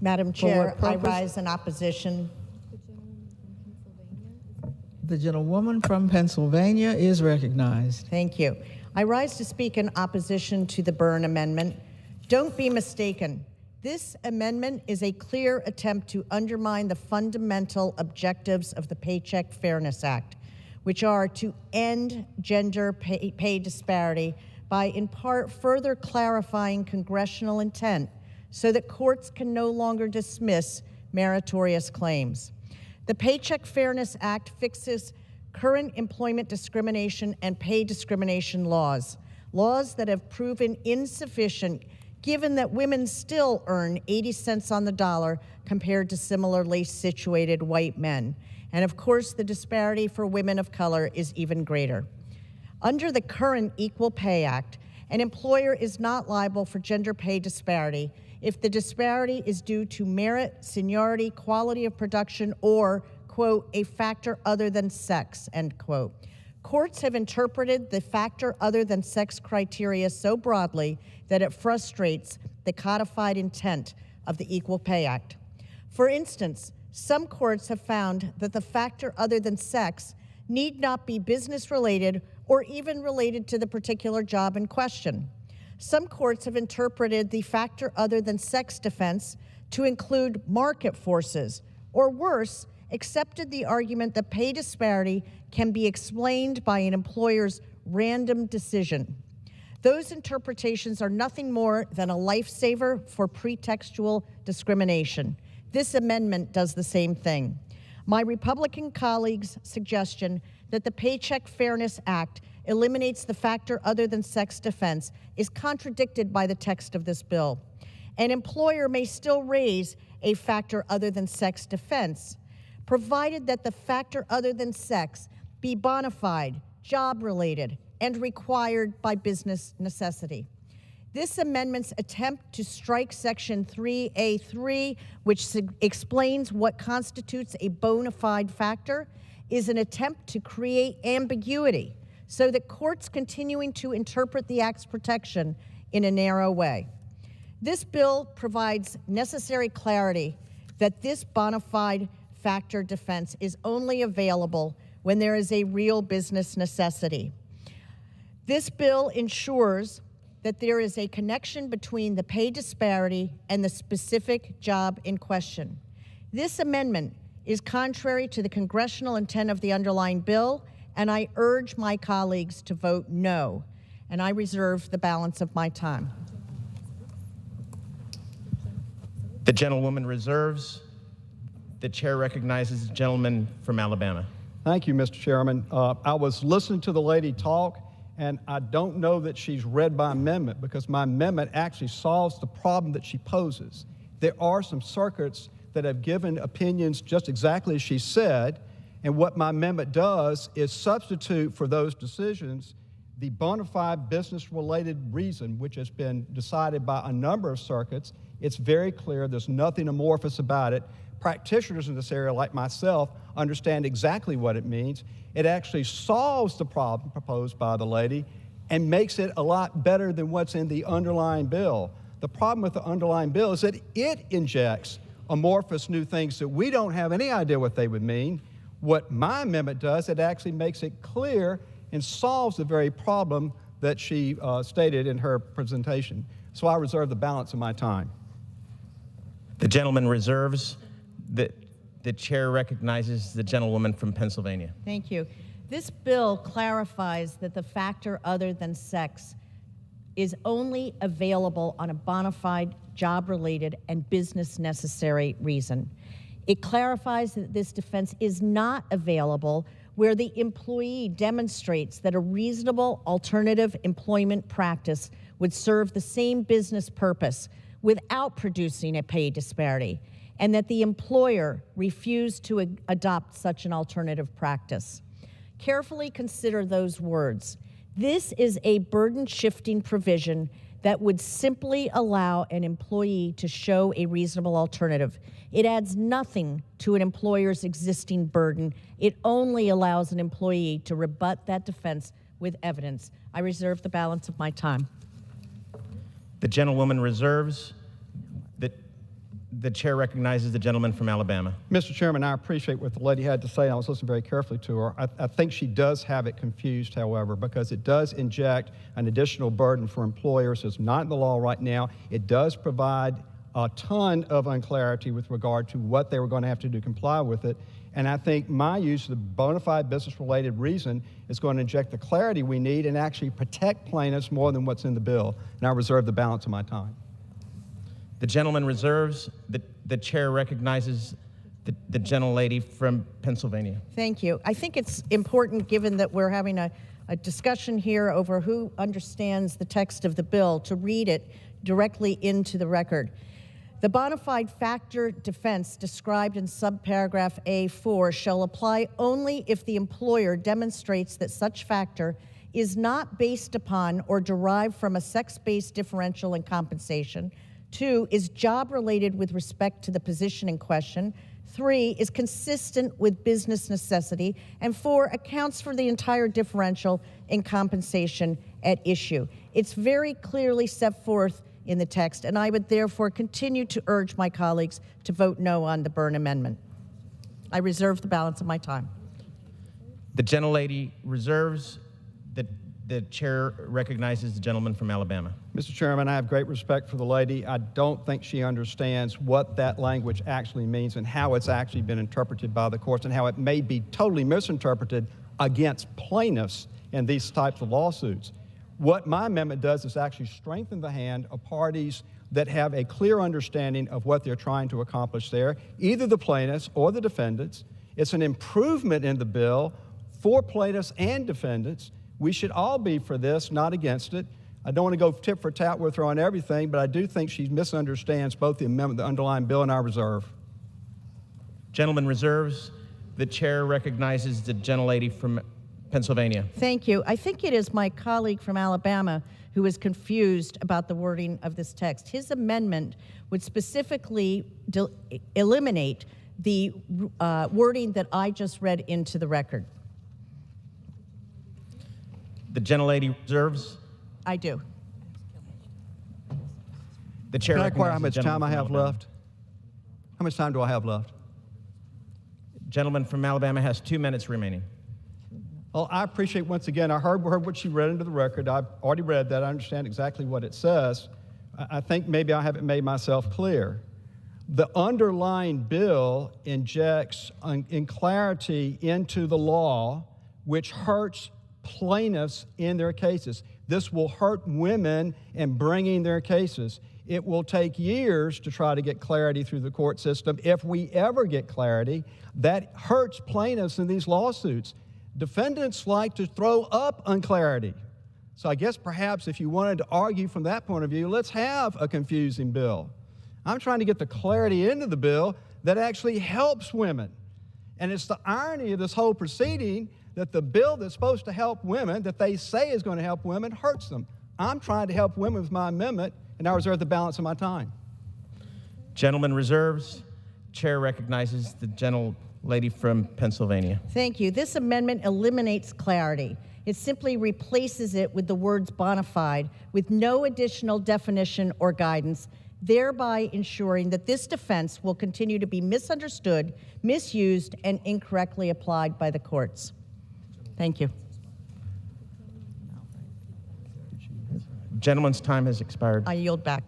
Madam Chair, I rise in opposition. The gentlewoman from Pennsylvania is recognized. Thank you. I rise to speak in opposition to the Byrne Amendment. Don't be mistaken. This amendment is a clear attempt to undermine the fundamental objectives of the Paycheck Fairness Act, which are to end gender pay disparity by, in part, further clarifying congressional intent so that courts can no longer dismiss meritorious claims. The Paycheck Fairness Act fixes current employment discrimination and pay discrimination laws that have proven insufficient given that women still earn 80 cents on the dollar compared to similarly situated white men. And of course, the disparity for women of color is even greater. Under the current Equal Pay Act, an employer is not liable for gender pay disparity if the disparity is due to merit, seniority, quality of production, or, quote, a factor other than sex, end quote. Courts have interpreted the factor other than sex criteria so broadly that it frustrates the codified intent of the Equal Pay Act. For instance, some courts have found that the factor other than sex need not be business-related or even related to the particular job in question. Some courts have interpreted the factor other than sex defense to include market forces, or worse, accepted the argument that pay disparity can be explained by an employer's random decision. Those interpretations are nothing more than a lifesaver for pretextual discrimination. This amendment does the same thing. My Republican colleagues' suggestion that the Paycheck Fairness Act eliminates the factor other than sex defense is contradicted by the text of this bill. An employer may still raise a factor other than sex defense, provided that the factor other than sex be bona fide, job-related, and required by business necessity. This amendment's attempt to strike Section 3A3, which explains what constitutes a bona fide factor, is an attempt to create ambiguity so that courts continuing to interpret the Act's protection in a narrow way. This bill provides necessary clarity that this bona fide factor defense is only available when there is a real business necessity. This bill ensures that there is a connection between the pay disparity and the specific job in question. This amendment is contrary to the congressional intent of the underlying bill, and I urge my colleagues to vote no, and I reserve the balance of my time. The gentlewoman reserves. The chair recognizes the gentleman from Alabama. Thank you, Mr. Chairman. I was listening to the lady talk, and I don't know that she's read my amendment because my amendment actually solves the problem that she poses. There are some circuits that have given opinions just exactly as she said, and what my amendment does is substitute for those decisions the bona fide business-related reason, which has been decided by a number of circuits. It's very clear. There's nothing amorphous about it. Practitioners in this area, like myself, understand exactly what it means. It actually solves the problem proposed by the lady and makes it a lot better than what's in the underlying bill. The problem with the underlying bill is that it injects amorphous new things that we don't have any idea what they would mean. What my amendment does, it actually makes it clear and solves the very problem that she stated in her presentation. So I reserve the balance of my time. The gentleman reserves. The chair recognizes the gentlewoman from Pennsylvania. Thank you. This bill clarifies that the factor other than sex is only available on a bona fide, job-related, and business-necessary reason. It clarifies that this defense is not available where the employee demonstrates that a reasonable alternative employment practice would serve the same business purpose without producing a pay disparity, and that the employer refused to adopt such an alternative practice. Carefully consider those words. This is a burden-shifting provision that would simply allow an employee to show a reasonable alternative. It adds nothing to an employer's existing burden. It only allows an employee to rebut that defense with evidence. I reserve the balance of my time. The gentlewoman reserves. The chair recognizes the gentleman from Alabama. Mr. Chairman, I appreciate what the lady had to say. I was listening very carefully to her. I think she does have it confused, however, because it does inject an additional burden for employers. It's not in the law right now. It does provide a ton of unclarity with regard to what they were going to have to do to comply with it. And I think my use of the bona fide business-related reason is going to inject the clarity we need and actually protect plaintiffs more than what's in the bill. And I reserve the balance of my time. The gentleman reserves. The chair recognizes the gentlelady from Pennsylvania. Thank you. I think it's important, given that we're having a discussion here over who understands the text of the bill, to read it directly into the record. The bona fide factor defense described in subparagraph A4 shall apply only if the employer demonstrates that such factor is not based upon or derived from a sex-based differential in compensation. 2, is job-related with respect to the position in question. 3, is consistent with business necessity. And 4, accounts for the entire differential in compensation at issue. It's very clearly set forth in the text, and I would therefore continue to urge my colleagues to vote no on the Byrne Amendment. I reserve the balance of my time. The gentlelady reserves. The chair recognizes the gentleman from Alabama. Mr. Chairman, I have great respect for the lady. I don't think she understands what that language actually means and how it's actually been interpreted by the courts and how it may be totally misinterpreted against plaintiffs in these types of lawsuits. What my amendment does is actually strengthen the hand of parties that have a clear understanding of what they're trying to accomplish there, either the plaintiffs or the defendants. It's an improvement in the bill for plaintiffs and defendants. We should all be for this, not against it. I don't want to go tit for tat with her on everything, but I do think she misunderstands both the amendment, the underlying bill, and our reserve. Gentleman reserves. The chair recognizes the gentlelady from Pennsylvania. Thank you. I think it is my colleague from Alabama who is confused about the wording of this text. His amendment would specifically eliminate the wording that I just read into the record. The gentlelady reserves. I do. The chair Can I inquire recognizes how much the gentleman time I from have Alabama. left? How much time do I have left? Gentleman from Alabama has 2 minutes remaining. Well, I appreciate, once again, I heard what she read into the record. I've already read that. I understand exactly what it says. I think maybe I haven't made myself clear. The underlying bill injects clarity into the law, which hurts plaintiffs in their cases. This will hurt women in bringing their cases. It will take years to try to get clarity through the court system. If we ever get clarity, that hurts plaintiffs in these lawsuits. Defendants like to throw up unclarity. So I guess perhaps if you wanted to argue from that point of view, let's have a confusing bill. I'm trying to get the clarity into the bill that actually helps women. And it's the irony of this whole proceeding that the bill that's supposed to help women, that they say is going to help women, hurts them. I'm trying to help women with my amendment, and I reserve the balance of my time. Gentleman reserves. Chair recognizes the gentlelady from Pennsylvania. Thank you. This amendment eliminates clarity. It simply replaces it with the words bona fide with no additional definition or guidance, thereby ensuring that this defense will continue to be misunderstood, misused, and incorrectly applied by the courts. Thank you. Gentleman's time has expired. I yield back.